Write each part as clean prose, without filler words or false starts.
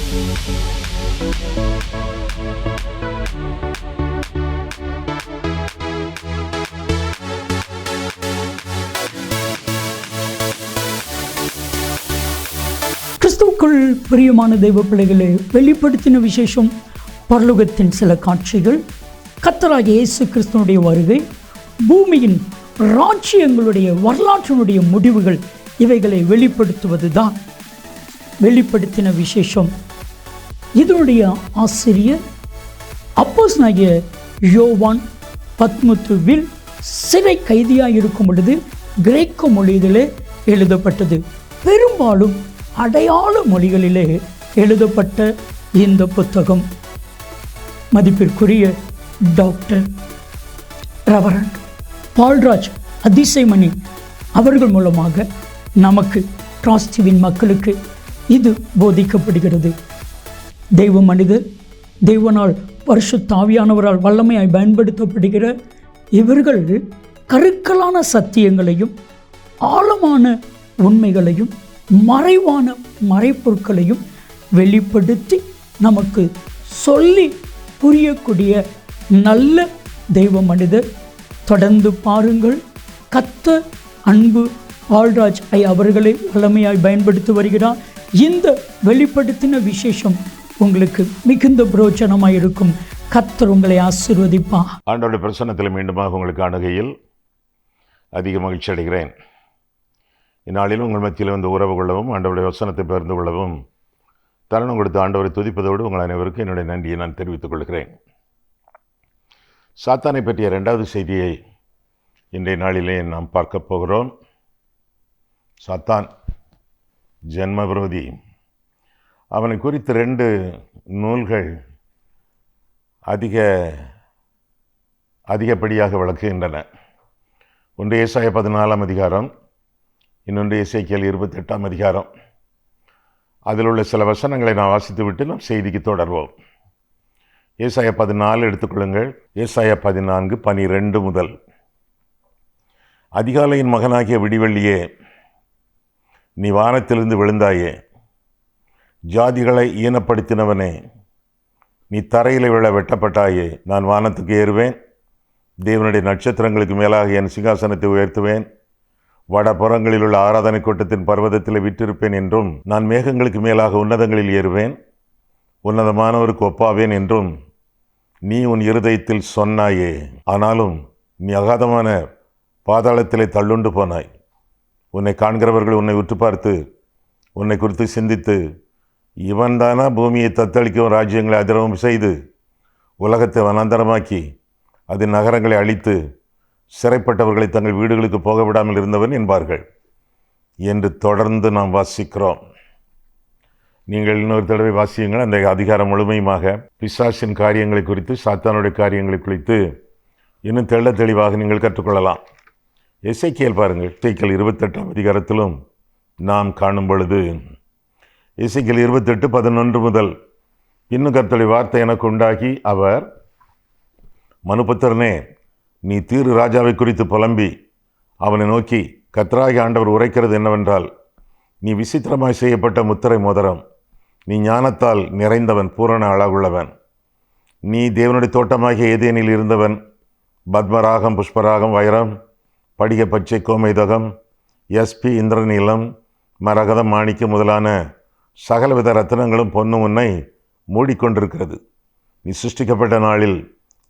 கிறிஸ்துவுக்குள் பிரியமான தெய்வ பிள்ளைகளை வெளிப்படுத்தின விசேஷம் பரலோகத்தின் சில காட்சிகள், கர்த்தராகிய இயேசு கிறிஸ்துவனுடைய வருகை, பூமியின் ராஜ்யங்களுடைய வரலாற்றினுடைய முடிவுகள், இவைகளை வெளிப்படுத்துவது தான் வெளிப்படுத்தின விசேஷம். இதனுடைய ஆசிரியர் அப்போஸ்தலனாகிய யோவான் பத்மத்துவில் சிறை கைதியாக இருக்கும் பொழுது கிரேக்க மொழியிலே எழுதப்பட்டது. பெரும்பாலும் அடையாள மொழிகளிலே எழுதப்பட்ட இந்த புத்தகம் மதிப்பிற்குரிய டாக்டர் ரெவரண்ட் பால்ராஜ் அதிசயமணி அவர்கள் மூலமாக நமக்கு டிராஸ்டிவின் மக்களுக்கு இது போதிக்கப்படுகிறது. தெய்வ மனிதர், தெய்வனால் பரிசுத்த ஆவியானவரால் வல்லமையாய் பயன்படுத்தப்படுகிற இவர்கள் கருக்கலான சத்தியங்களையும் ஆழமான உண்மைகளையும் மறைவான மறைப்பொருட்களையும் வெளிப்படுத்தி நமக்கு சொல்லி புரியக்கூடிய நல்ல தெய்வ மனிதர். தொடர்ந்து பாருங்கள். கர்த்தர் அன்பு பால்ராஜ் அவர்களை வல்லமையாய் பயன்படுத்தி வருகிறார். இந்த வெளிப்படுத்தின விசேஷம் உங்களுக்கு மிகுந்த பிரயோஜனமாக இருக்கும். கர்த்தர் உங்களை ஆசீர்வதிப்பார். ஆண்டவருடைய பிரசன்னத்தில் மீண்டுமாக உங்களுக்கு அணுகையில் அதிக மகிழ்ச்சி அடைகிறேன். இந்நாளிலும் உங்கள் மத்தியில் வந்து உறவு கொள்ளவும் ஆண்டவருடைய வசனத்தை பகிர்ந்து கொள்ளவும் தருணம் கொடுத்து ஆண்டவரை துதிப்பதோடு உங்கள் அனைவருக்கும் என்னுடைய நன்றியை நான் தெரிவித்துக் கொள்கிறேன். சாத்தானை பற்றிய 2வது செய்தியை இன்றைய நாளிலே நாம் பார்க்க போகிறோம். சாத்தான் ஜென்ம விரோதி. அவனை குறித்து 2 நூல்கள் அதிகப்படியாக விளக்குகின்றன. ஒன்று ஏசாயா 14ஆம் அதிகாரம், இன்னொன்று எசேக்கியேல் 28ஆம் அதிகாரம். அதில் உள்ள சில வசனங்களை நான் வாசித்துவிட்டு நாம் செய்திக்கு தொடர்வோம். ஏசாயா 14 எடுத்துக்கொள்ளுங்கள். ஏசாயா 14:12 முதல். அதிகாலையின் மகனாகிய விடிவெள்ளியே, நீ வானத்திலிருந்து விழுந்தாயே, ஜாதிகளை ஈனப்படுத்தினவனே, நீ தரையில் விழ வெட்டப்பட்டாயே. நான் வானத்துக்கு ஏறுவேன், தேவனுடைய நட்சத்திரங்களுக்கு மேலாக என் சிங்காசனத்தை உயர்த்துவேன். வடபுறங்களில் உள்ள ஆராதனை கூட்டத்தின் பர்வதத்தில் விட்டிருப்பேன் என்றும், நான் மேகங்களுக்கு மேலாக உன்னதங்களில் ஏறுவேன், உன்னதமானவருக்கு ஒப்பாவேன் என்றும் நீ உன் இருதயத்தில் சொன்னாயே. ஆனாலும் நீ அகாதமான பாதாளத்திலே தள்ளுண்டு போனாய். உன்னை காண்கிறவர்கள் உன்னை உற்று பார்த்து உன்னை குறித்து சிந்தித்து, இவன்தானா பூமியை தத்தளிக்கவும் ராஜ்யங்களை அதிரவும் செய்து உலகத்தை வனாந்தரமாக்கி அதன் நகரங்களை அழித்து சிறைப்பட்டவர்களை தங்கள் வீடுகளுக்கு போக விடாமல் இருந்தவன் என்பார்கள் என்று தொடர்ந்து நாம் வாசிக்கிறோம். நீங்கள் இன்னொரு தடவை வாசியுங்கள். அந்த அதிகாரம் முழுமையுமாக பிசாசின் காரியங்களை குறித்து, சாத்தானுடைய காரியங்களை குறித்து இன்னும் தெளிவாக நீங்கள் கற்றுக்கொள்ளலாம். எசேக்கியேல் பாருங்கள். எசேக்கியேல் 28ஆம் அதிகாரத்திலும் நாம் காணும் பொழுது, எசேக்கியேல் 28:11 முதல், இன்னும் கர்த்தருடைய வார்த்தை எனக்கு உண்டாகி, அவர், மனுபுத்திரனே, நீ தீரு ராஜாவை குறித்து புலம்பி அவனை நோக்கி, கர்த்தராகிய ஆண்டவர் உரைக்கிறது என்னவென்றால், நீ விசித்திரமாய் செய்யப்பட்ட முத்திரை மோதிரம், நீ ஞானத்தால் நிறைந்தவன், பூரண அழகுள்ளவன், நீ தேவனுடைய தோட்டமாகிய ஏதேனில் இருந்தவன், பத்மராகம், புஷ்பராகம், வைரம், படிக பச்சை, கோமைதகம், எஸ்பி, இந்திரநீலம், மரகதம், மாணிக்கம் முதலான சகலவித ரத்தினங்களும் பொன்னும் உன்னை மூடிக்கொண்டிருக்கிறது. நீ சிருஷ்டிக்கப்பட்ட நாளில்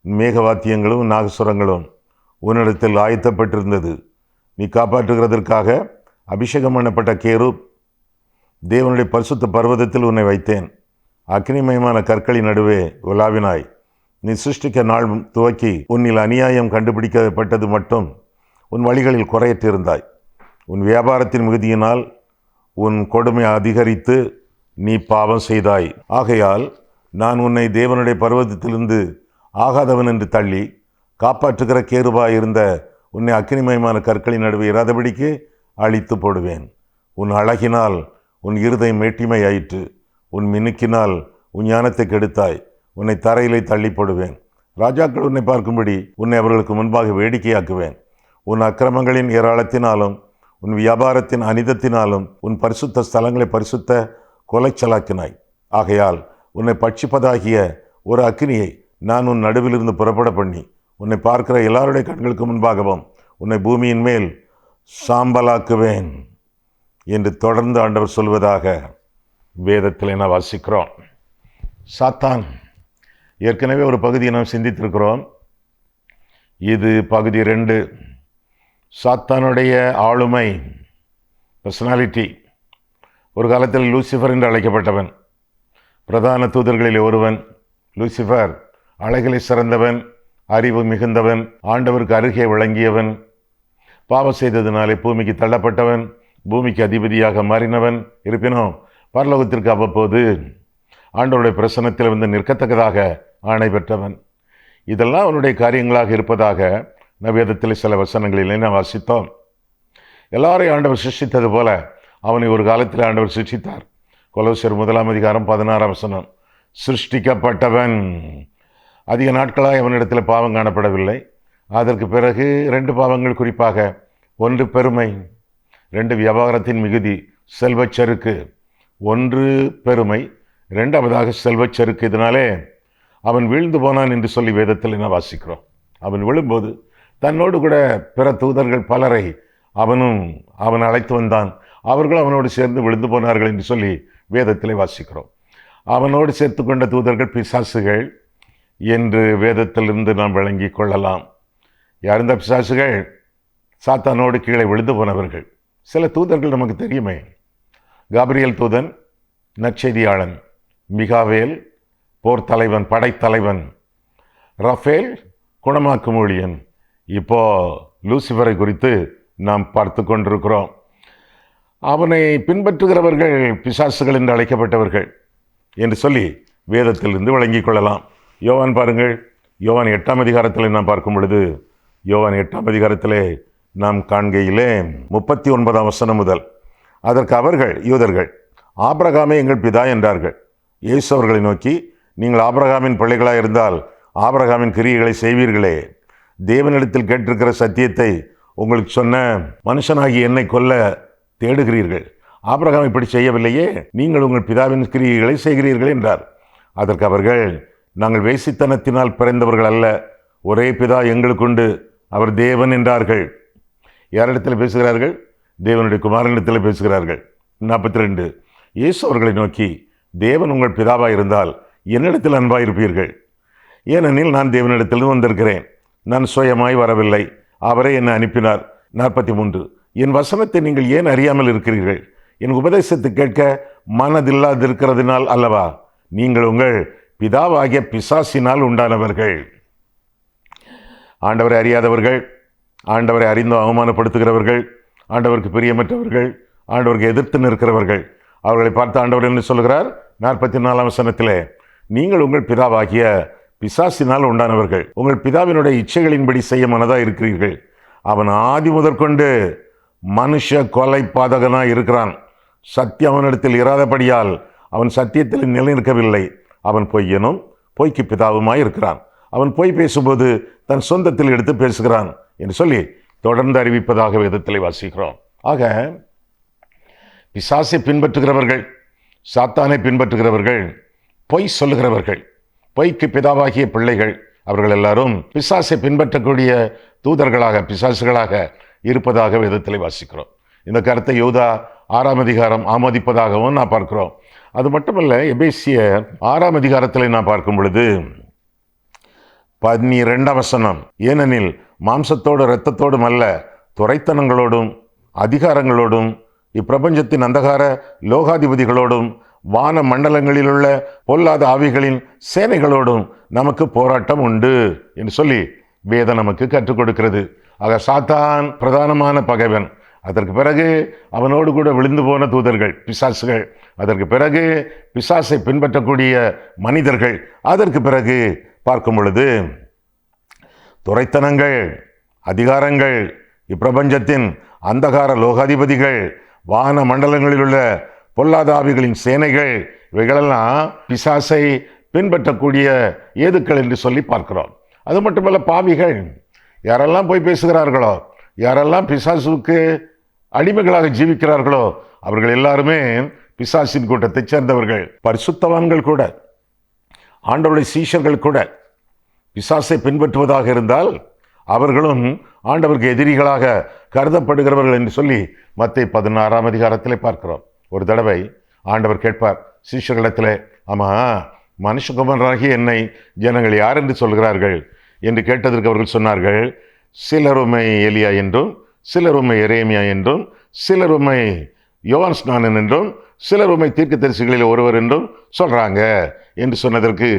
மேகவாத்தியங்களும் நாகசுரங்களும் உன்னிடத்தில் ஆயத்தப்பட்டிருந்தது. நீ காப்பாற்றுகிறதற்காக அபிஷேகம் பண்ணப்பட்ட கேரூப், தேவனுடைய பரிசுத்த பர்வதத்தில் உன்னை வைத்தேன். அக்னிமயமான கற்களின் நடுவே உலாவினாய். நீ சிருஷ்டிக்க நாள் துவக்கி உன்னில் அநியாயம் கண்டுபிடிக்கப்பட்டது மட்டும் உன் வழிகளில் குறையற்றிருந்தாய். உன் வியாபாரத்தின் மிகுதியினால் உன் கொடுமை அதிகரித்து நீ பாவம் செய்தாய். ஆகையால் நான் உன்னை தேவனுடைய பர்வதத்திலிருந்து ஆகாதவன் என்று தள்ளி, காப்பாற்றுகிற கேருபாய் இருந்த உன்னை அக்னிமயமான கற்களின் நடுவே இராதபடிக்கு அழித்து போடுவேன். உன் அழகினால் உன் இருதயம் மேட்டிமையாயிற்று, உன் மினுக்கினால் உன் ஞானத்தை கெடுத்தாய். உன்னை தரையிலே தள்ளி போடுவேன். ராஜாக்கள் உன்னை பார்க்கும்படி உன்னை அவர்களுக்கு முன்பாக வேடிக்கையாக்குவேன். உன் அக்கிரமங்களின் ஏராளத்தினாலும் உன் வியாபாரத்தின் அனிதத்தினாலும் உன் பரிசுத்த ஸ்தலங்களை பரிசுத்த கொலைச்சலாக்கினாய். ஆகையால் உன்னை பட்சிப்பதாகிய ஒரு அக்கினியை நான் உன் நடுவிலிருந்து புறப்பட பண்ணி உன்னை பார்க்கிற எல்லாருடைய கண்களுக்கு முன்பாகவும் உன்னை பூமியின் மேல் சாம்பலாக்குவேன் என்று தொடர்ந்து ஆண்டவர் சொல்வதாக வேதத்தில் நான் வாசிக்கிறோம். சாத்தான் ஏற்கனவே ஒரு பகுதியை நாம் சிந்தித்திருக்கிறோம். இது பகுதி 2. சாத்தானுடைய ஆளுமை, பர்சனாலிட்டி. ஒரு காலத்தில் லூசிஃபர் என்று அழைக்கப்பட்டவன், பிரதான தூதர்களில் ஒருவன். லூசிஃபர் அழகிலே சிறந்தவன், அறிவு மிகுந்தவன், ஆண்டவருக்கு அருகே விளங்கியவன். பாவம் செய்ததினாலே பூமிக்கு தள்ளப்பட்டவன், பூமிக்கு அதிபதியாக மாறினவன். இருப்பினும் பரலோகத்திற்கு அவ்வப்போது ஆண்டவருடைய பிரசன்னத்தில் வந்து நிற்கத்தக்கதாக ஆணை பெற்றவன். இதெல்லாம் அவனுடைய காரியங்களாக இருப்பதாக வேதத்தில் சில வசனங்களிலே நாம் வாசித்தோம். எல்லாரையும் ஆண்டவர் சிருஷ்டித்தது போல அவனை ஒரு காலத்தில் ஆண்டவர் சிருஷ்டித்தார். கொலோசியர் 1:16 சிருஷ்டிக்கப்பட்டவன். அதிக நாட்களாக அவனிடத்தில் பாவம் காணப்படவில்லை. அதற்கு பிறகு 2 பாவங்கள் குறிப்பாக, 1 பெருமை, 2 வியாபாரத்தின் மிகுதி, செல்வச்செருக்கு. 1 பெருமை, 2வதாக செல்வச்செருக்கு. இதனாலே அவன் வீழ்ந்து போனான் என்று சொல்லி வேதத்தில் என்ன வாசிக்கிறோம். அவன் விழும்போது தன்னோடு கூட பிற தூதர்கள் பலரை அவன் அழைத்து வந்தான். அவர்கள் அவனோடு சேர்ந்து விழுந்து போனார்கள் என்று சொல்லி வேதத்திலே வாசிக்கிறோம். அவனோடு சேர்த்து கொண்ட தூதர்கள் பிசாசுகள் என்று வேதத்திலிருந்து நாம் விளங்கி கொள்ளலாம். யார் இந்த பிசாசுகள்? சாத்தானோடு கீழே விழுந்து போனவர்கள். சில தூதர்கள் நமக்கு தெரியுமே. காபிரியல் தூதன், நற்செய்தியாளன். மிகாவேல், போர் தலைவன், படைத்தலைவன். ரஃபேல், குணமாக்கும் ஊழியன். இப்போ லூசிஃபரை குறித்து நாம் பார்த்து கொண்டிருக்கிறோம். அவனை பின்பற்றுகிறவர்கள் பிசாசுகள் என்று அழைக்கப்பட்டவர்கள் என்று சொல்லி வேதத்திலிருந்து விளங்கிக் கொள்ளலாம். யோவான் பாருங்கள், யோவான் 8ஆம் அதிகாரத்தில் நாம் பார்க்கும் பொழுது, யோவான் 8ஆம் அதிகாரத்திலே நாம் காண்கையிலே 39ஆம் வசனம் முதல், அதற்கு அவர்கள், யூதர்கள், ஆபிரகாமே எங்கள் பிதா என்றார்கள். இயேசு அவர்களை நோக்கி, நீங்கள் ஆபிரகாமின் பிள்ளைகளாக இருந்தால் ஆபிரகாமின் கிரியைகளை செய்வீர்களே. தேவனிடத்தில் கேட்டிருக்கிற சத்தியத்தை உங்களுக்கு சொன்ன மனுஷனாகி என்னை கொல்ல தேடுகிறீர்கள். ஆபிரகாம் இப்படி செய்யவில்லையே, நீங்கள் உங்கள் பிதாவின் கிரியைகளை செய்கிறீர்கள் என்றார். அதற்கு அவர்கள், நாங்கள் வேசித்தனத்தினால் பிறந்தவர்கள் அல்ல, ஒரே பிதா எங்களுக்குண்டு, அவர் தேவன் என்றார்கள். யாரிடத்தில் பேசுகிறார்கள்? தேவனுடைய குமாரனிடத்தில் பேசுகிறார்கள். 42, இயேசு அவர்களை நோக்கி, தேவன் உங்கள் பிதாவாக இருந்தால் என்னிடத்தில் அன்பாயிருப்பீர்கள். ஏனெனில் நான் தேவனிடத்தில் வந்திருக்கிறேன், நான் சுயமாய் வரவில்லை, அவரே என்னை அனுப்பினார். 43, என் வசனத்தை நீங்கள் ஏன் அறியாமல் இருக்கிறீர்கள்? என் உபதேசத்தை கேட்க மனதில்லாதிருக்கிறதுனால் அல்லவா? நீங்கள் உங்கள் பிதாவாகிய பிசாசினால் உண்டானவர்கள். ஆண்டவரை அறியாதவர்கள், ஆண்டவரை அறிந்து அவமானப்படுத்துகிறவர்கள், ஆண்டவருக்கு பிரியமற்றவர்கள், ஆண்டவருக்கு எதிர்த்து நிற்கிறவர்கள், அவர்களை பார்த்து ஆண்டவர் என்ன சொல்கிறார்? 44ஆம் வசனத்திலே, நீங்கள் உங்கள் பிதாவாகிய பிசாசினால் உண்டானவர்கள், உங்கள் பிதாவினுடைய இச்சைகளின்படி செய்ய மனதாக இருக்கிறீர்கள். அவன் ஆதி முதற்கொண்டு மனுஷ கொலை பாதகனாய் இருக்கிறான். சத்தியம் அவனிடத்தில் இராதபடியால் அவன் சத்தியத்தில் நிலைநிற்கவில்லை. அவன் பொய்யனும் பொய்க்கு பிதாவுமாய் இருக்கிறான். அவன் பொய் பேசும்போது தன் சொந்தத்தில் எடுத்து பேசுகிறான் என்று சொல்லி தொடர்ந்து அறிவிப்பதாக வேதத்தில் வாசிக்கிறோம். ஆக பிசாசை பின்பற்றுகிறவர்கள், சாத்தானை பின்பற்றுகிறவர்கள், பொய் சொல்லுகிறவர்கள், பொய்க்கு பிதாவாகிய பிள்ளைகள், அவர்கள் எல்லாரும் பிசாசை பின்பற்றக்கூடிய தூதர்களாக, பிசாசுகளாக இருப்பதாக வேதத்தில் வாசிக்கிறோம். இந்த கருத்தை யூதா 6ஆம் அதிகாரம் ஆமோதிப்பதாகவும் நான் பார்க்கிறோம். அது மட்டுமல்ல, எபேசியர் 6ஆம் அதிகாரத்தில் நான் பார்க்கும் பொழுது 12ஆம் வசனம், ஏனெனில் மாம்சத்தோடு இரத்தத்தோடும் அல்ல, துரைத்தனங்களோடும் அதிகாரங்களோடும் இப்பிரபஞ்சத்தின் அந்தகார லோகாதிபதிகளோடும் வான மண்டலங்களில் உள்ள பொல்லாத ஆவிகளின் சேனைகளோடும் நமக்கு போராட்டம் உண்டு என்று சொல்லி வேதம் நமக்கு கற்றுக் கொடுக்கிறது. ஆக சாத்தான் பிரதானமான பகைவன். அதற்கு பிறகு அவனோடு கூட விழுந்து போன தூதர்கள், பிசாசுகள். அதற்கு பிறகு பிசாசை பின்பற்றக்கூடிய மனிதர்கள். அதற்கு பிறகு பார்க்கும் பொழுது துரைத்தனங்கள், அதிகாரங்கள், இப்பிரபஞ்சத்தின் அந்தகார லோகாதிபதிகள், வான மண்டலங்களில் உள்ள பொல்லாத ஆவிகளின் சேனைகள், இவைகளெல்லாம் பிசாசை பின்பற்றக்கூடிய ஏதுக்கள் என்று சொல்லி பார்க்கிறோம். அது மட்டுமல்ல, பாவிகள், யாரெல்லாம் போய் பேசுகிறார்களோ, யாரெல்லாம் பிசாசுக்கு அடிமைகளாக ஜீவிக்கிறார்களோ, அவர்கள் எல்லாருமே பிசாசின் கூட்டத்தைச் சேர்ந்தவர்கள். பரிசுத்தவான்கள் கூட, ஆண்டவருடைய சீஷர்கள் கூட பிசாசை பின்பற்றுவதாக இருந்தால் அவர்களும் ஆண்டவருக்கு எதிரிகளாக கருதப்படுகிறவர்கள் என்று சொல்லி மத்தேயு 16ஆம் அதிகாரத்திலே பார்க்கிறோம். ஒரு தடவை ஆண்டவர் கேட்பார் சீஷர்களிடத்திலே, ஆமா, மனுஷகுமாரனாகிய என்னை ஜனங்கள் யார் என்று சொல்கிறார்கள் என்று கேட்டதற்கு அவர்கள் சொன்னார்கள், சிலர் உம்மை எலியா என்றும், சிலர் உம்மை எரேமியா என்றும், சிலர் உம்மை யோவான் ஸ்நானன் என்றும், சிலர் உம்மை தீர்க்கதரிசிகளில் ஒருவர் என்றும் சொல்றாங்க என்று சொன்னதற்கு,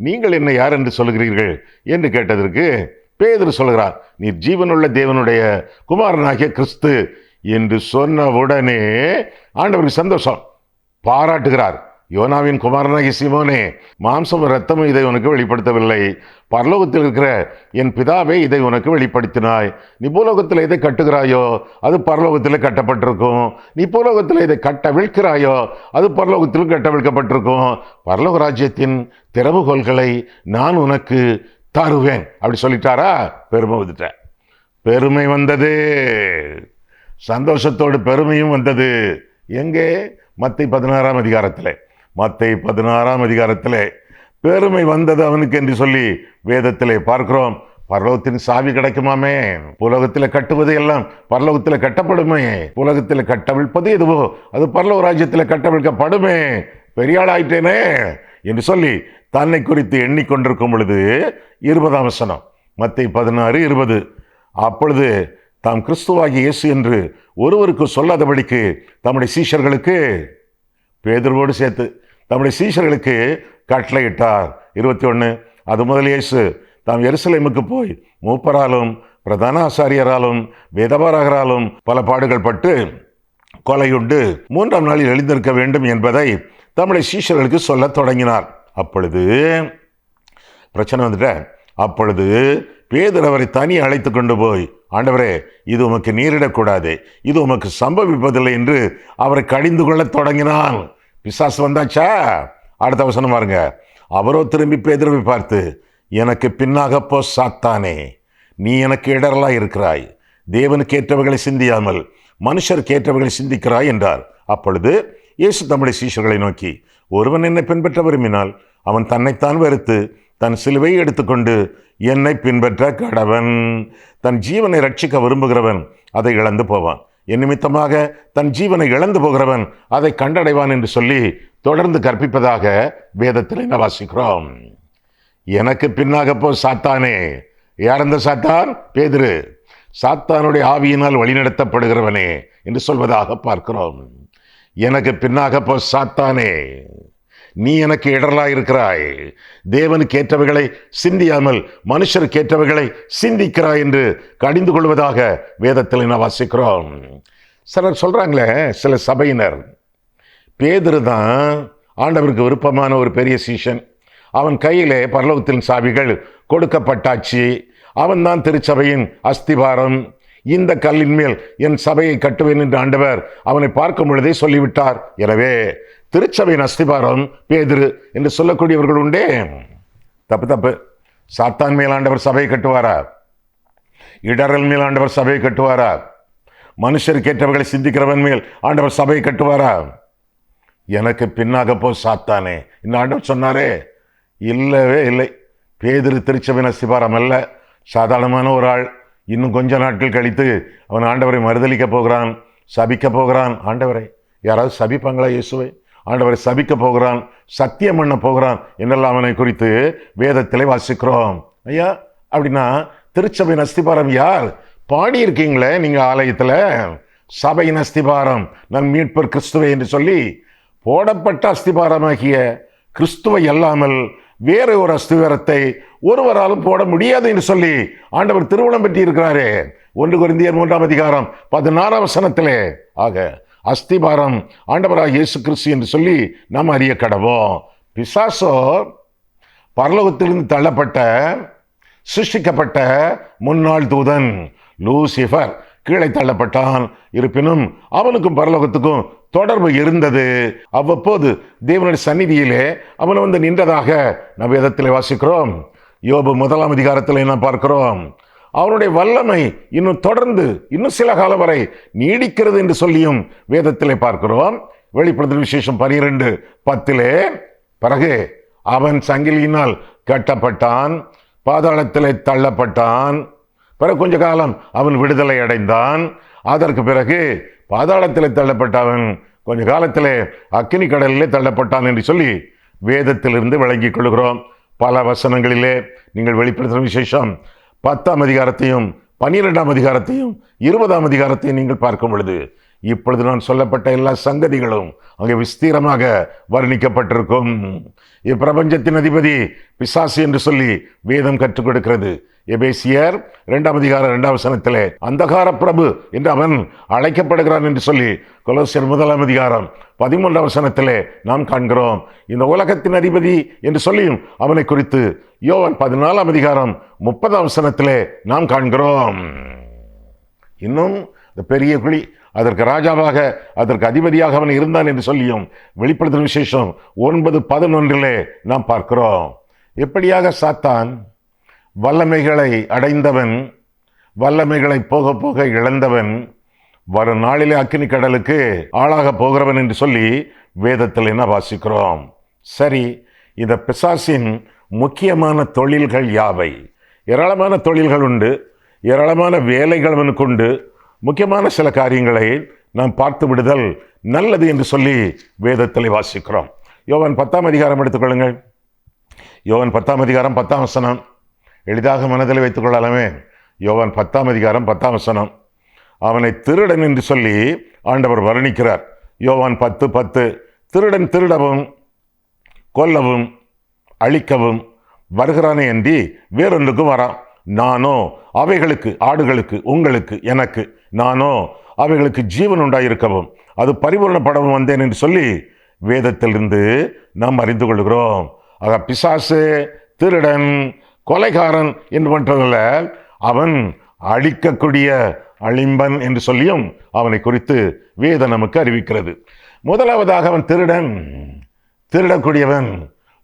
நீங்கள் என்ன யார் என்று சொல்கிறீர்கள் என்று கேட்டதற்கு பேதுரு சொல்கிறார், நீர் ஜீவனுள்ள தேவனுடைய குமாரனாகிய கிறிஸ்து என்று சொன்ன உடனே ஆண்டவருக்கு சந்தோஷம், பாராட்டுகிறார். யோனாவின் குமாரனாகிய சீமோனே, மாம்சமும் இரத்தமும் இதை உனக்கு வெளிப்படுத்தவில்லை, பரலோகத்தில் இருக்கிற என் பிதாவே இதை உனக்கு வெளிப்படுத்தினாய். நீ பூலோகத்தில் எதை கட்டுகிறாயோ அது பரலோகத்தில் கட்டப்பட்டிருக்கும், நீ பூலோகத்தில் இதை கட்டவிழ்க்கிறாயோ அது பரலோகத்திலும் கட்டவிழ்க்கப்பட்டிருக்கும். பரலோக ராஜ்யத்தின் திறவுகோல்களை நான் உனக்கு தருவேன். அப்படி சொல்லிட்டாரா? பெருமை வந்துட்ட. பெருமை வந்தது, சந்தோஷத்தோடு பெருமையும் வந்தது. எங்கே? மத்தேயு 16ஆம் அதிகாரத்திலே. மத்தேயு 16ஆம் அதிகாரத்திலே பெருமை வந்தது அவனுக்கு என்று சொல்லி வேதத்திலே பார்க்கிறோம். பரலோகத்தின் சாவி கிடைக்குமாமே, உலகத்தில் கட்டுவது எல்லாம் பரலோகத்தில் கட்டப்படுமே, உலகத்தில் கட்டவிழ்ப்பது எதுவோ அது பரலோக ராஜ்யத்தில் கட்டவிழ்க்கப்படுமே, பெரியாள் ஆயிட்டேனே என்று சொல்லி தன்னை குறித்து எண்ணிக்கொண்டிருக்கும் பொழுது 20ஆம் வசனம், மத்தேயு 16:20, அப்பொழுது தாம் கிறிஸ்துவாகிய இயேசு என்று ஒருவருக்கு சொல்லாதபடிக்கு தம்முடைய சீஷர்களுக்கு, பேதுருவோடு சேர்த்து தம்முடைய சீஷர்களுக்கு கட்டளையிட்டார். 21, அது முதல் இயேசு தாம் எருசலேமுக்கு போய் மூப்பராலும் பிரதான ஆசாரியராலும் வேதபாரகராலும் பல பாடுகள் பட்டு கொலையுண்டு 3ஆம் நாளில் எழுந்திருக்க வேண்டும் என்பதை தம்முடைய சீஷர்களுக்கு சொல்ல தொடங்கினார். அப்பொழுது பிரச்சனை வந்துட்ட. அப்பொழுது பேதுரு அவரை தனி அழைத்து கொண்டு போய், ஆண்டவரே, இது உமக்கு நேரிடக்கூடாது, இது உமக்கு சம்பவிப்பதில்லை என்று அவரை கடிந்து கொள்ள தொடங்கினான். பிசாசு வந்தாச்சா? அடுத்த வசனம் பாருங்க. அவரோ திரும்பி பேதுருவை பார்த்து, எனக்கு பின்னாக போ சாத்தானே, நீ எனக்கு இடரலா இருக்கிறாய், தேவனுக்கு ஏற்றவைகளை சிந்தியாமல் மனுஷருக்கு ஏற்றவைகளை சிந்திக்கிறாய் என்றார். அப்பொழுது இயேசு தம்முடைய சீஷர்களை நோக்கி, ஒருவன் என்னை பின்பற்ற விரும்பினால் அவன் தன்னைத்தான் வெறுத்து தன் சிலுவையை எடுத்துக்கொண்டு என்னை பின்பற்ற கடவன். தன் ஜீவனை ரட்சிக்க விரும்புகிறவன் அதை இழந்து போவான், என் நிமித்தமாக தன் ஜீவனை இழந்து போகிறவன் அதை கண்டடைவான் என்று சொல்லி தொடர்ந்து கற்பிப்பதாக வேதத்தில் என்ன வாசிக்கிறோம். எனக்கு பின்னாக போ சாத்தானே. யார் அந்த சாத்தான்? பேதுரு. சாத்தானுடைய ஆவியினால் வழிநடத்தப்படுகிறவனே என்று சொல்வதாக பார்க்கிறோம். எனக்கு பின்னாக போ சாத்தானே, நீ எனக்கு இடரலாய் இருக்கிறாய், தேவனுக்கு ஏற்றவைகளை சிந்தியாமல் மனுஷருக்கு ஏற்றவைகளை சிந்திக்கிறாய் என்று கடிந்து கொள்வதாக வேதத்தில் என்ன வாசிக்கிறோம். சிலர் சொல்றாங்களே, சில சபையினர், பேதுரு தான் ஆண்டவருக்கு விருப்பமான ஒரு பெரிய சீஷன், அவன் கையிலே பரலோகத்தின் சாவிகள் கொடுக்கப்பட்டாச்சு, அவன்தான் திருச்சபையின் அஸ்திபாரம், இந்த கல்லின் மேல் என் சபையை கட்டுவேன் என்று ஆண்டவர் அவனை பார்க்கும் பொழுதே சொல்லிவிட்டார். எனவே திருச்சபையின் அஸ்திபாரம் பேதுரு என்று சொல்லக்கூடியவர்கள் உண்டே. தப்பு தப்பு. சாத்தான் மேல் ஆண்டவர் சபையை கட்டுவாரா? இடரல் மேல் ஆண்டவர் சபையை கட்டுவாரா? மனுஷருக்கு ஏற்றவர்களை சிந்திக்கிறவன் மேல் ஆண்டவர் சபையை கட்டுவாரா? எனக்கு பின்னாக போ சாத்தானே இந்த ஆண்டவர் சொன்னாரே. இல்லவே இல்லை. பேதுரு திருச்சபையின் அஸ்திபாரம் அல்ல, சாதாரணமான ஒரு ஆள். இன்னும் கொஞ்ச நாட்கள் கழித்து அவன் ஆண்டவரை மறுதலிக்க போகிறான், சபிக்க போகிறான். ஆண்டவரை யாராவது சபிப்பாங்களா? இயேசுவை ஆண்டவரை சபிக்க போகிறான், சத்தியம் பண்ண போகிறான் என்னெல்லாம் அவனை குறித்து வேதத்திலே வாசிக்கிறோம். ஐயா, அப்படின்னா திருச்சபையின் அஸ்திபாரம் யார்? பாடியிருக்கீங்களே நீங்க ஆலயத்தில், சபையின் அஸ்திபாரம் நம் மீட்பர் கிறிஸ்துவை என்று சொல்லி போடப்பட்ட அஸ்திபாரமாகிய கிறிஸ்துவை அல்லாமல் வேற ஒரு அஸ்திவாரத்தை ஒருவராலும் போட முடியாது என்று சொல்லி ஆண்டவர் திருவுளம் பெற்றி இருக்கிறாரே. 1 கொரிந்தியர் 3ஆம் அதிகாரம் 16ஆம் வசனத்திலே. ஆக அஸ்திபாரம் ஆண்டவராக இயேசு கிறிஸ்து என்று சொல்லி நாம் அறிய கடவோம். பிசாசோ பரலோகத்திலிருந்து தள்ளப்பட்ட சிருஷ்டிக்கப்பட்ட முன்னாள் தூதன் லூசிஃபர் கீழே தள்ளப்பட்டான். இருப்பினும் அவனுக்கும் பரலோகத்துக்கும் தொடர்பு இருந்தது. அவ்வப்போது தேவனுடைய சந்நிதியிலே அவன் வந்து நின்றதாக நம் வேதத்திலே வாசிக்கிறோம். யோபு 1ஆம் அதிகாரத்திலே நாம் பார்க்கிறோம். அவனுடைய வல்லமை இன்னும் தொடர்ந்து இன்னும் சில காலம் வரை நீடிக்கிறது என்று சொல்லியும் வேதத்திலே பார்க்கிறோம். வெளிப்படுத்தல் விசேஷம் 12:10 பிறகு அவன் சங்கிலியினால் கட்டப்பட்டான், பாதாளத்திலே தள்ளப்பட்டான். பிறகு கொஞ்ச காலம் அவன் விடுதலை அடைந்தான். அதற்கு பிறகு பாதாளத்திலே தள்ளப்பட்ட அவன் கொஞ்ச காலத்திலே அக்கினி கடலிலே தள்ளப்பட்டான் என்று சொல்லி வேதத்திலிருந்து விளங்கிக் கொள்கிறோம். பல வசனங்களிலே நீங்கள் வெளிப்படுத்தும் விசேஷம் 10ஆம் அதிகாரத்தையும் 12ஆம் அதிகாரத்தையும் 20ஆம் அதிகாரத்தையும் நீங்கள் பார்க்கும் பொழுது இப்பொழுது நான் சொல்லப்பட்ட எல்லா சங்கதிகளும் அங்கே விஸ்தீரமாக வர்ணிக்கப்பட்டிருக்கும். இப்பிரபஞ்சத்தின் அதிபதி பிசாசு என்று சொல்லி வேதம் கற்றுக் கொடுக்கிறது. எபேசியர் 2ஆம் அதிகாரம் 2ஆம் வசனத்திலே அந்தகார பிரபு என்று அவன் அழைக்கப்படுகிறான் என்று சொல்லி கொலோசியர் 1ஆம் அதிகாரம் 13ஆம் வசனத்திலே நாம் காண்கிறோம். இந்த உலகத்தின் அதிபதி என்று சொல்லியும் அவனை குறித்து யோவான் 14ஆம் அதிகாரம் 30ஆம் வசனத்திலே நாம் காண்கிறோம். இன்னும் இந்த பெரிய குழி, அதற்கு ராஜாவாக அதற்கு அதிபதியாக அவன் இருந்தான் என்று சொல்லியும் வெளிப்படுத்தும் விசேஷம் 9:11 நாம் பார்க்கிறோம். எப்படியாக சாத்தான் வல்லமைகளை அடைந்தவன், வல்லமைகளை போக போக இழந்தவன், வரும் நாளிலே அக்கினி கடலுக்கு ஆளாக போகிறவன் என்று சொல்லி வேதத்தில் என்ன வாசிக்கிறோம். சரி, இந்த பிசாசின் முக்கியமான தொழில்கள் யாவை? ஏராளமான தொழில்கள் உண்டு, ஏராளமான வேலைகள் அவனுக்கு உண்டு. முக்கியமான சில காரியங்களை நாம் பார்த்து விடுதல் நல்லது என்று சொல்லி வேதத்தில் வாசிக்கிறோம். யோவான் 10ஆம் அதிகாரம் எடுத்துக்கொள்ளுங்கள். யோவான் 10ஆம் அதிகாரம் 10ஆம் வசனம் எளிதாக மனதில் வைத்துக் கொள்ளலாமே. யோவான் 10ஆம் அதிகாரம் 10ஆம் வசனம். அவனை திருடன் என்று சொல்லி ஆண்டவர் வர்ணிக்கிறார். யோவான் 10:10 திருடன் திருடவும் கொல்லவும் அழிக்கவும் வருகிறானே அன்றி வேறொன்றுக்கும் வரான். நானோ அவைகளுக்கு, ஆடுகளுக்கு, உங்களுக்கு, எனக்கு, நானோ அவைகளுக்கு ஜீவன் உண்டாயிருக்கவும் அது பரிபூர்ணப்படவும் வந்தேன் என்று சொல்லி வேதத்திலிருந்து நாம் அறிந்து கொள்கிறோம். ஆக பிசாசு, திருடன், கொலைகாரன் என்று பண்றதில்ல, அவன் அழிக்கக்கூடிய அழிம்பன் என்று சொல்லியும் அவனை குறித்து வேதம் நமக்கு அறிவிக்கிறது. முதலாவதாக அவன் திருடன், திருடக்கூடியவன்,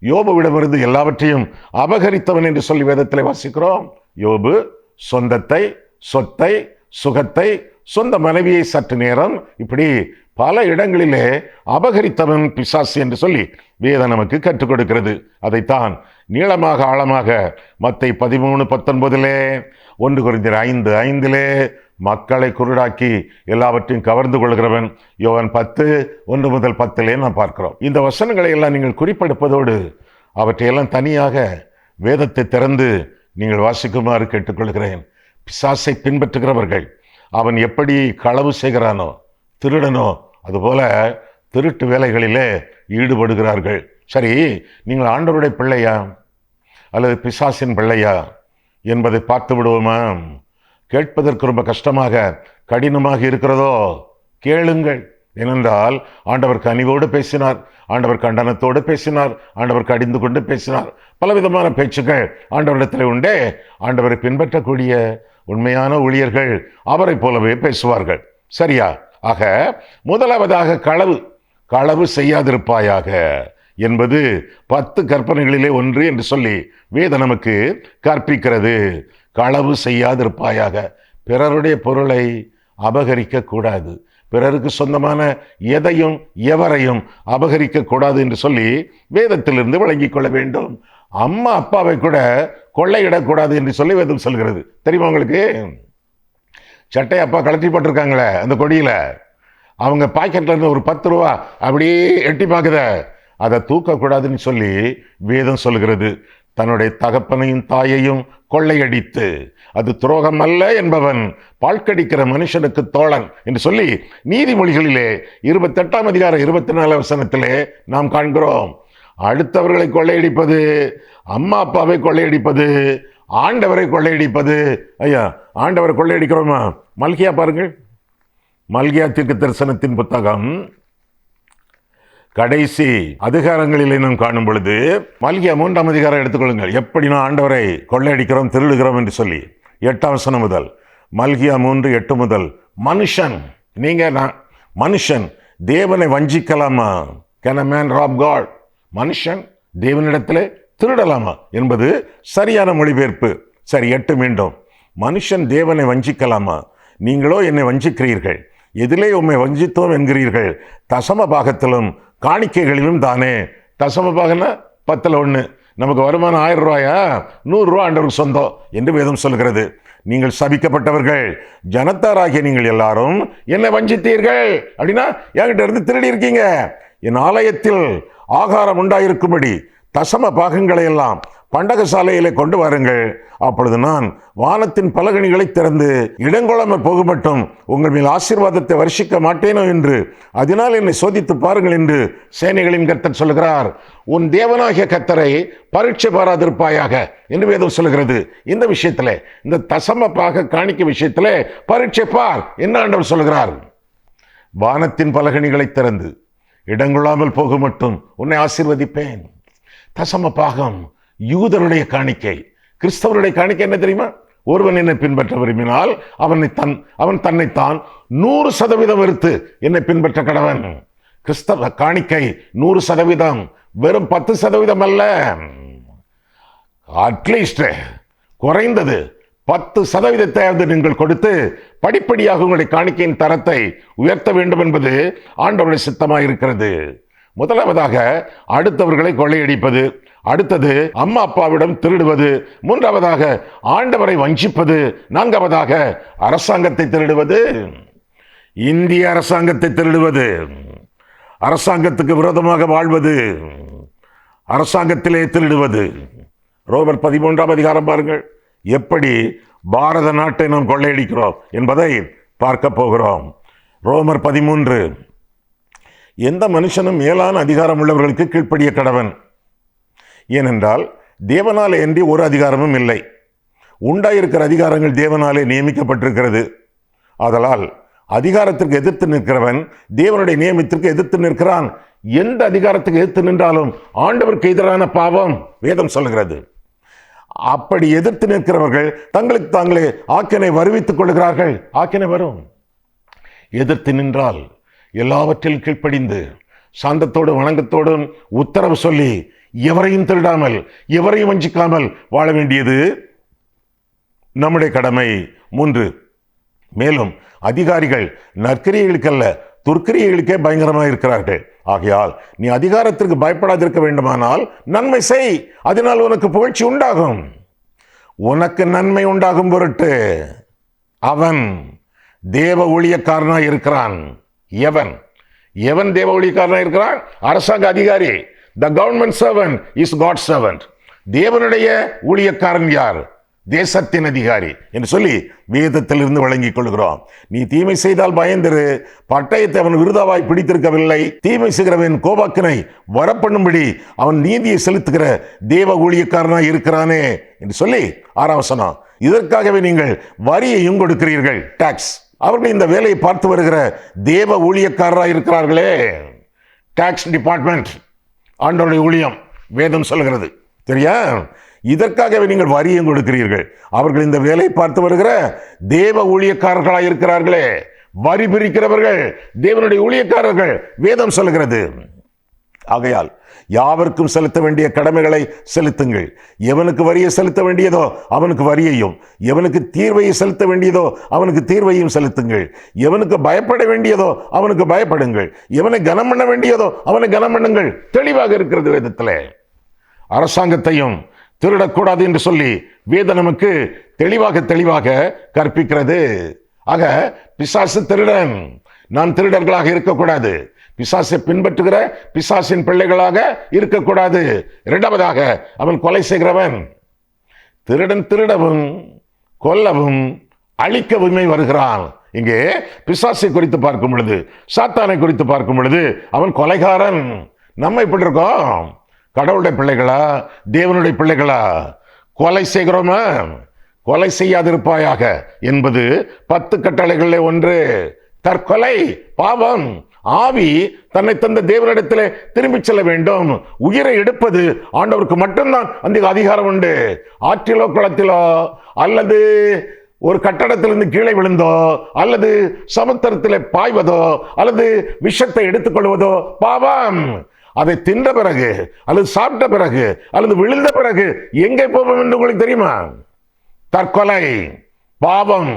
யோபுவிடமிருந்து எல்லாவற்றையும் அபகரித்தவன் என்று சொல்லி வேதத்தில் வாசிக்கிறோம். யோபு சொந்தத்தை, சொத்தை, சுகத்தை, சொந்த மனைவியை சற்று நேரம் இப்படி பல இடங்களிலே அபகரித்தவன் பிசாசு என்று சொல்லி வேதம் நமக்கு கற்றுக் கொடுக்கிறது. அதைத்தான் நீளமாக ஆழமாக மத்தேயு 13:19 1 கொரிந்தியர் 5:5 மக்களை குருடாக்கி எல்லாவற்றையும் கவர்ந்து கொள்கிறவன் யோவான் 10:1-10 நாம் பார்க்கிறோம். இந்த வசனங்களை எல்லாம் நீங்கள் குறிப்பெடுப்பதோடு அவற்றையெல்லாம் தனியாக வேதத்தை திறந்து நீங்கள் வாசிக்குமாறு கேட்டுக்கொள்கிறேன். பிசாசை பின்பற்றுகிறவர்கள் அவன் எப்படி களவு செய்கிறானோ, திருடனோ, அதுபோல திருட்டு வேலைகளிலே ஈடுபடுகிறார்கள். சரி, நீங்கள் ஆண்டவருடைய பிள்ளையா அல்லது பிசாசின் பிள்ளையா என்பதை பார்த்து விடுவோமா? கேட்பதற்கு ரொம்ப கஷ்டமாக, கடினமாக இருக்கிறதோ? கேளுங்கள். ஏனென்றால் ஆண்டவர் கனிவோடு பேசினார், ஆண்டவர் கண்டனத்தோடு பேசினார், ஆண்டவர் கடிந்து கொண்டு பேசினார். பலவிதமான பேச்சுக்கள் ஆண்டவரிடத்தில் உண்டே. ஆண்டவரை பின்பற்றக்கூடிய உண்மையான ஊழியர்கள் அவரை போலவே பேசுவார்கள். சரியா? ஆக முதலாவதாக களவு செய்யாதிருப்பாயாக என்பது 10 கற்பனைகளிலே ஒன்று என்று சொல்லி வேதம் நமக்கு கற்பிக்கிறது. களவு செய்யாதிருப்பாயாக, பிறருடைய பொருளை அபகரிக்க கூடாது, பிறருக்கு சொந்தமான எதையும் எவரையும் அபகரிக்க கூடாது என்று சொல்லி வேதத்திலிருந்து விளங்கிக் கொள்ள வேண்டும். அம்மா அப்பாவை கூட கொள்ளையிடக்கூடாது என்று சொல்லி வேதம் சொல்கிறது. தெரியுமா உங்களுக்கு? சட்டை அப்பா கழட்டி போட்டிருக்காங்களே அந்த கொடியில, அவங்க பாக்கெட்ல இருந்து ஒரு 10 ரூபா அப்படியே எட்டி பார்க்குத, அதை தூக்கக்கூடாதுன்னு சொல்லி வேதம் சொல்கிறது. தன்னுடைய தகப்பனையும் தாயையும் கொள்ளையடித்து அது துரோகம் அல்ல என்பவன் பாழ்கடிக்கிற மனுஷனுக்கு தோழன் என்று சொல்லி நீதிமொழிகளிலே 28ஆம் அதிகாரம் 24 வசனத்திலே நாம் காண்கிறோம். அடுத்தவர்களை கொள்ளையடிப்பது, அம்மா அப்பாவை கொள்ளையடிப்பது, ஆண்டவரை கொள்ளையடிப்பது. ஐயா, ஆண்டவரை கொள்ளையடிக்கிறோமா? மல்கியா பாருங்கள். மல்கியா தீர்க்க தரிசனத்தின் புத்தகம் கடைசி அதிகாரங்களிலே நாம் காணும் பொழுது மல்கியா 3ஆம் அதிகாரம் எடுத்துக்கொள்ளுங்கள். எப்படி நான் ஆண்டவரை கொள்ளையடிக்கிறோம், திருடுகிறோம் என்று சொல்லி 8ஆம் வசனம் முதல் மல்கியா 3:8 முதல் மனுஷன், நீங்க நான் மனுஷன் தேவனை வஞ்சிக்கலாமா? Can a man rob God? மனுஷன் தேவனிடத்திலே திருடலாமா என்பது சரியான மொழிபெயர்ப்பு. சரி, 8 மீண்டும். மனுஷன் தேவனை வஞ்சிக்கலாமா? நீங்களோ என்னை வஞ்சிக்கிறீர்கள். எதிலே உம்மை வஞ்சித்தோம் என்கிறீர்கள்? தசம பாகத்திலும் காணிக்கைகளிலும் தானே. தசம பாகம்னா 10/1. நமக்கு வருமானம் 1000 ரூபாயா, 100 ரூபா ஆண்டவருக்கு சொந்தம் என்று வேதம் சொல்கிறது. நீங்கள் சபிக்கப்பட்டவர்கள், ஜனத்தாராகிய நீங்கள் எல்லாரும் என்னை வஞ்சித்தீர்கள். அப்படின்னா என்கிட்ட இருந்து திருடி இருக்கீங்க. என் ஆலயத்தில் ஆகாரம் உண்டாயிருக்கும்படி தசம பாகங்களை எல்லாம் பண்டகசாலையிலே கொண்டு வாருங்கள். அப்பொழுது நான் வானத்தின் பலகணிகளை திறந்து இடங்கொள்ளாமல் போக மட்டும் உங்கள் மேல் ஆசீர்வாதத்தை வருஷிக்க மாட்டேனோ என்று அதனால் என்னை சோதித்து பாருங்கள் என்று சேனைகளின் கர்த்தர் சொல்கிறார். உன் தேவனாகிய கர்த்தரை பரீட்சை பாராதிருப்பாயாக என்று வேதம் சொல்கிறது. இந்த விஷயத்திலே, இந்த தசம பாக காணிக்கை விஷயத்திலே பரீட்சை பார் என்ன ஆண்டவர் சொல்கிறார். வானத்தின் பலகணிகளை திறந்து இடங்கொள்ளாமல் போக மட்டும் உன்னை ஆசீர்வதிப்பேன். தசம பாகம் யூதருடைய காணிக்கை. கிறிஸ்தவருடைய காணிக்கை என்ன தெரியுமா? ஒருவன் என்னை பின்பற்ற விரும்பினால் அவன் தன்னைத்தான் 100% வெறுத்து என்னை பின்பற்ற கடவன். கிறிஸ்தவ காணிக்கை 100%, வெறும் 10% அல்ல. அட்லீஸ்ட் குறைந்தது 10% நீங்கள் கொடுத்து படிப்படியாக உங்களுடைய காணிக்கையின் தரத்தை உயர்த்த வேண்டும் என்பது ஆண்டவருடைய சித்தமாக இருக்கிறது. முதலாவதாக அடுத்தவர்களை கொள்ளையடிப்பது, அடுத்தது அம்மா அப்பாவிடம் திருடுவது, மூன்றாவதாக ஆண்டவரை வஞ்சிப்பது, நான்காவதாக அரசாங்கத்தை திருடுவது, இந்திய அரசாங்கத்தை திருடுவது, அரசாங்கத்துக்கு விரோதமாக வாழ்வது, அரசாங்கத்திலே திருடுவது. ரோமர் 13ஆம் அதிகாரம் பாருங்கள், எப்படி பாரத நாட்டை நாம் கொள்ளையடிக்கிறோம் என்பதை பார்க்க போகிறோம். ரோமர் 13. எந்த மனுஷனும் மேலான அதிகாரம் உள்ளவர்களுக்கு கீழ்ப்படிய கடவன். ஏனென்றால் தேவனாலே அன்றி ஒரு அதிகாரமும் இல்லை. உண்டாயிருக்கிற அதிகாரங்கள் தேவனாலே நியமிக்கப்பட்டிருக்கிறது. ஆதலால் அதிகாரத்திற்கு எதிர்த்து நிற்கிறவன் தேவனுடைய நியமத்திற்கு எதிர்த்து நிற்கிறான். எந்த அதிகாரத்துக்கு எதிர்த்து நின்றாலும் ஆண்டவருக்கு எதிரான பாவம் வேதம் சொல்கிறது. அப்படி எதிர்த்து நிற்கிறவர்கள் தங்களுக்கு தாங்களே ஆக்கினை வருவித்துக் கொள்கிறார்கள். ஆக்கினை வரும். எதிர்த்து நின்றால் எல்லாவற்றிலும் கீழ்ப்படிந்து சாந்தத்தோடு வணக்கத்தோடும் உத்தரவு சொல்லி எவரையும் திருடாமல் எவரையும் வஞ்சிக்காமல் வாழ வேண்டியது நம்முடைய கடமை. 3. மேலும் அதிகாரிகள் நற்கிரியைகளுக்கல்ல துர்க்கிரியைகளுக்கே பயங்கரமாக இருக்கிறார்கள். ஆகையால் நீ அதிகாரத்திற்கு பயப்படாதிருக்க வேண்டுமானால் நன்மை செய், அதனால் உனக்கு புகழ்ச்சி உண்டாகும். உனக்கு நன்மை உண்டாகும் பொருட்டு அவன் தேவ ஊழியக்காரனாய் இருக்கிறான். எவன் தேவ ஊழியக்காரனாய் இருக்கிறான்? அரசாங்க அதிகாரி. The government servant is God's servant. தேவனுடைய ஊழியக்காரன் யார்? தேசத்தின் அதிகாரி என்று சொல்லி வேதத்திலிருந்து வழங்கிக் கொள்கிறோம். நீ தீமை செய்தால் பயந்திரு, பட்டயத்தை அவன் விருதாவாய் பிடித்திருக்கவில்லை. தீமை செய்கிறவன் கோபாக்கினை வரப்பண்ணும்படி அவன் நீதியை செலுத்துகிற தேவ ஊழியக்காரனாய் இருக்கிறானே என்று சொல்லி 6ஆம் வசனம். இதற்காகவே நீங்கள் வரியையும் கொடுக்கிறீர்கள், டாக்ஸ். அவர்கள் இந்த வேலையை பார்த்து வருகிற தேவ ஊழியக்காரராக இருக்கிறார்களே. டாக்ஸ் டிபார்ட்மெண்ட் ஆண்டவருடைய ஊழியம் வேதம் சொல்கிறது. சரியா? இதற்காகவே நீங்கள் வரியும் கொடுக்கிறீர்கள். அவர்கள் இந்த வேலையை பார்த்து வருகிற தேவ ஊழியக்காரர்களாக இருக்கிறார்களே. வரி பிரிக்கிறவர்கள் தேவனுடைய ஊழியக்காரர்கள் வேதம் சொல்கிறது. ஆகையால் யாவருக்கும் செலுத்த வேண்டிய கடமைகளை செலுத்துங்கள். எவனுக்கு வரியை செலுத்த வேண்டியதோ அவனுக்கு வரியையும், எவனுக்கு தீர்வையை செலுத்த வேண்டியதோ அவனுக்கு தீர்வையும் செலுத்துங்கள். எவனுக்கு பயப்பட வேண்டியதோ அவனுக்கு பயப்படுங்கள். எவனை கனம் பண்ண வேண்டியதோ அவனை கனம் பண்ணுங்கள். தெளிவாக இருக்கிறது வேதத்திலே. அரசாங்கத்தையும் திருடக்கூடாது என்று சொல்லி வேதம் நமக்கு தெளிவாக கற்பிக்கிறது. ஆக பிசாசு திருடன், நாம் திருடர்களாக இருக்கக்கூடாது. பிசாசை பின்பற்றுகிற பிசாசின் பிள்ளைகளாக இருக்கக்கூடாது. இரண்டாவதாக அவன் கொலை செய்கிறவன். திருடன் திருடவும் கொல்லவும் அழிக்கவுமே வருகிறான். இங்கே பிசாசை குறித்து பார்க்கும் பொழுது, சாத்தானை குறித்து பார்க்கும் பொழுது அவன் கொலைகாரன். நம்ம எப்படி இருக்கோம்? கடவுளுடைய பிள்ளைகளா, தேவனுடைய பிள்ளைகளா? கொலை செய்கிறோமா? கொலை செய்யாதிருப்பாயாக என்பது 10 கட்டளைகளிலே ஒன்று. தற்கொலை பாவம். ஆவி தன்னை தந்த தேவனிடத்திலே திரும்பி செல்ல வேண்டும். உயிரை எடுப்பது ஆண்டவருக்கு மட்டும்தான் அந்த அதிகாரம் உண்டு. ஆற்றிலோ குளத்திலோ அல்லது ஒரு கட்டடத்திலிருந்து கீழே விழுந்தோ அல்லது சமுத்திரத்திலே பாய்வதோ அல்லது விஷத்தை எடுத்துக்கொள்வதோ பாவம். அதை தின்ற பிறகு அல்லது சாப்பிட்ட பிறகு அல்லது விழுந்த பிறகு எங்கே போவோம் என்று உங்களுக்கு தெரியுமா? தற்கொலை பாவம்.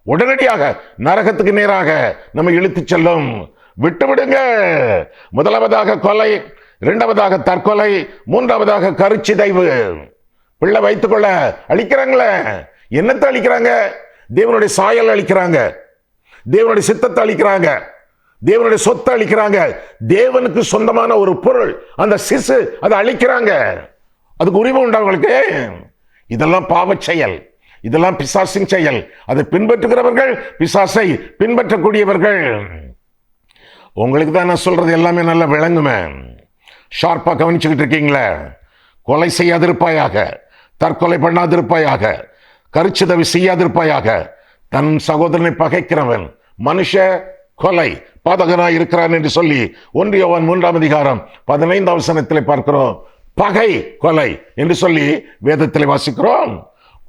உடனடியாக நரகத்துக்கு நேராக நம்ம இழுத்துச் செல்லும். விட்டுவிடுங்க. முதலாவதாக கொலை, இரண்டாவதாக தற்கொலை, மூன்றாவதாக கருச்சிதைவு. பிள்ளை வைத்துக்கொள்ள அழிக்கிறாங்களே. என்னத்தை அழிக்கிறாங்க? தேவனுடைய சாயல் அழிக்கிறாங்க, தேவனுடைய சித்தத்தை அழிக்கிறாங்க, தேவனுடைய சொத்தை அழிக்கிறாங்க. தேவனுக்கு சொந்தமான ஒரு பொருள், அந்த சிசு, அதை அழிக்கிறாங்க. அதுக்கு உரிமை உண்டா உங்களுக்கு? இதெல்லாம் பாவச் செயல், இதெல்லாம் பிசாசின் செயல். அதை பின்பற்றுகிறவர்கள் பிசாசை பின்பற்றக்கூடியவர்கள். உங்களுக்கு தான் நான் சொல்றது எல்லாமே நல்லா விளங்குமே. ஷார்ப்பா கவனிச்சுக்கிட்டு இருக்கீங்களே. கொலை செய்யாதிருப்பாயாக, தற்கொலை பண்ணாதிருப்பாயாக, கருச்சிதவி செய்யாதிருப்பாயாக. தன் சகோதரனை பகைக்கிறவன் மனுஷ கொலை பாதகனாய் இருக்கிறான் என்று சொல்லி 1 யோவான் 3:15 பார்க்கிறோம். பகை கொலை என்று சொல்லி வேதத்தில் வாசிக்கிறோம்.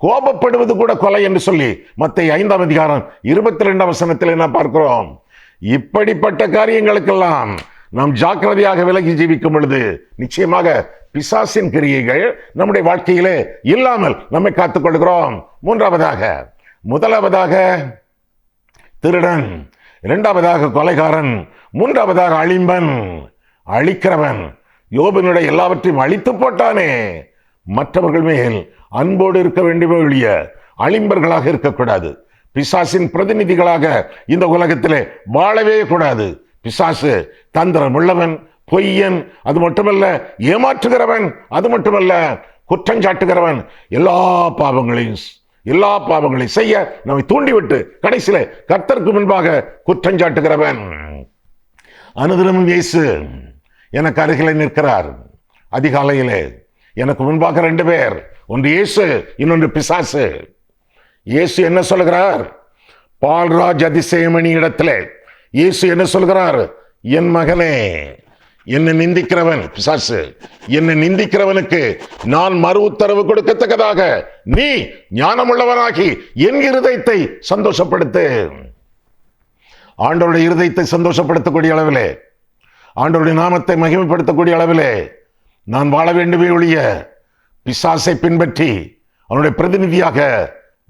கோபப்படுவது கூட கொலை என்று சொல்லி மத்தேயு 5:22 நாம் பார்க்கிறோம். இப்படிப்பட்ட காரியங்களுக்கெல்லாம் நாம் ஜாக்கிரதையாக விலகி ஜீவிக்கும் பொழுது நிச்சயமாக பிசாசின் கிரியைகள் நம்முடைய வாழ்க்கையிலே இல்லாமல் நம்மை காத்துக் கொள்கிறோம். முதலாவதாக திருடன், இரண்டாவதாக கொலைகாரன், மூன்றாவதாக அழிம்பன், அழிக்கிறவன். யோபினுடைய எல்லாவற்றையும் அழித்து போட்டானே. மற்றவர்கள் மேல் அன்போடு இருக்க வேண்டிய ஒழிய அழிம்பர்களாக இருக்கக்கூடாது. பிசாசின் பிரதிநிதிகளாக இந்த உலகத்திலே வாழவே கூடாது. பிசாசு தந்திரம் உள்ளவன், பொய்யன், அது மட்டுமல்ல ஏமாற்றுகிறவன், அது மட்டுமல்ல குற்றஞ்சாட்டுகிறவன். எல்லா பாவங்களையும் செய்ய நம்மை தூண்டிவிட்டு கடைசியில கர்த்தருக்கு முன்பாக குற்றஞ்சாட்டுகிறவன். அனுதினமும் இயேசு எனக்கு அருகிலே நிற்கிறார். அதிகாலையிலே எனக்கு முன்பாக 2 பேர், ஒன்று இயேசு, இன்னொன்று பிசாசு. இயேசு என்ன சொல்கிறார்? பால்ராஜ் அதிசயமணி இடத்திலே இயேசு என்ன சொல்கிறார்? என் மகனே, என்னை நிந்திக்கிறவன் பிசாசு, என்னை நிந்திக்கிறவனுக்கு நான் மறு உத்தரவு கொடுக்கத்தக்கதாக நீ ஞானமுள்ளவனாகி என் இருதயத்தை சந்தோஷப்படுத்து. ஆண்டவருடைய இருதயத்தை சந்தோஷப்படுத்தக்கூடிய அளவிலே, ஆண்டவருடைய நாமத்தை மகிமைப்படுத்தக்கூடிய அளவிலே நான் வாழ வேண்டுமே ஒழிய பிசாசை பின்பற்றி அவனுடைய பிரதிநிதியாக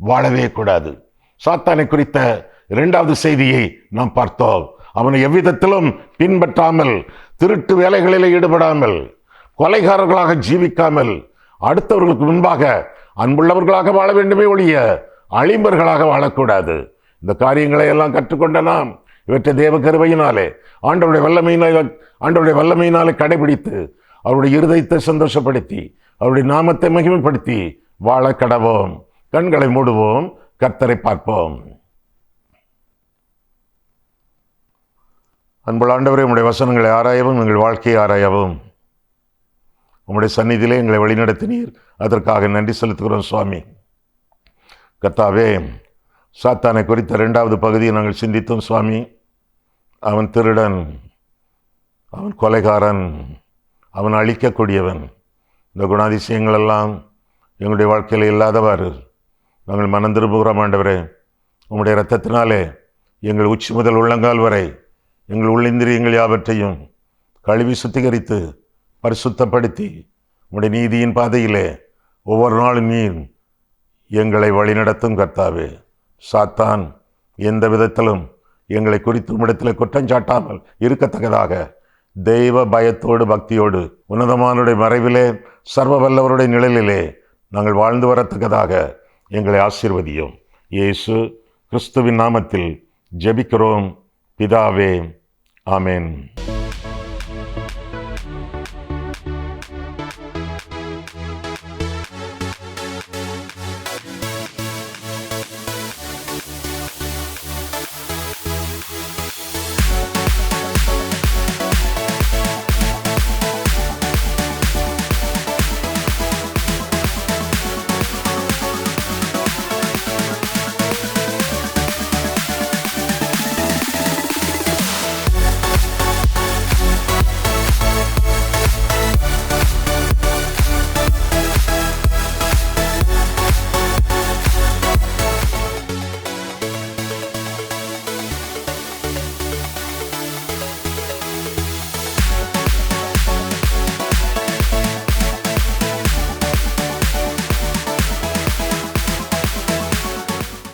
வாழவே கூடாது. சாத்தானை குறித்த 2வது செய்தியை நாம் பார்த்தோம். அவனை எவ்விதத்திலும் பின்பற்றாமல், திருட்டு வேலைகளில் ஈடுபடாமல், கொலைகாரர்களாக ஜீவிக்காமல், அடுத்தவர்களுக்கு முன்பாக அன்புள்ளவர்களாக வாழ வேண்டுமே ஒழிய அழிம்பர்களாக வாழக்கூடாது. இந்த காரியங்களை எல்லாம் கற்றுக்கொண்ட நாம் இவற்றை தேவ கருவையினாலே ஆண்டவருடைய வல்லமையினாலே கடைபிடித்து அவருடைய இருதயத்தை சந்தோஷப்படுத்தி அவருடைய நாமத்தை மகிமைப்படுத்தி வாழ கடவோம். கண்களை மூடுவோம், கர்த்தரை பார்ப்போம். அன்புள்ள ஆண்டவரே, உம்முடைய வசனங்களை ஆராயவும், எங்கள் வாழ்க்கையை ஆராயவும் உம்முடைய சந்நிதியிலே எங்களை வழிநடத்தினீர். அதற்காக நன்றி செலுத்துகிறோம் சுவாமி. கர்த்தாவே, சாத்தானை குறித்த 2வது பகுதியை நாங்கள் சிந்தித்தோம் சுவாமி. அவன் திருடன், அவன் கொலைகாரன், அவன் அழிக்கக்கூடியவன். இந்த குணாதிசயங்கள் எல்லாம் எங்களுடைய வாழ்க்கையில் இல்லாதவாறு நாங்கள் மனம் திரும்புகிறோம். ஆண்டவரே, உம்முடைய இரத்தத்தினாலே எங்கள் உச்சி முதல் உள்ளங்கால் வரை எங்கள் உள்ளிந்திரியங்கள் யாவற்றையும் கழுவி சுத்திகரித்து பரிசுத்தப்படுத்தி உம்முடைய நீதியின் பாதையிலே ஒவ்வொரு நாளும் நீர் எங்களை வழிநடத்தும் கர்த்தாவே. சாத்தான் எந்த விதத்திலும் எங்களை குறித்து உம்மிடத்தில் குற்றஞ்சாட்டாமல் இருக்கத்தக்கதாக தெய்வ பயத்தோடு பக்தியோடு உன்னதமானுடைய மறைவிலே சர்வ வல்லவருடைய நிழலிலே நாங்கள் வாழ்ந்து வரத்தக்கதாக எங்களை ஆசீர்வதியும். இயேசு கிறிஸ்துவின் நாமத்தில் ஜெபிக்கிறோம் பிதாவே, ஆமென்.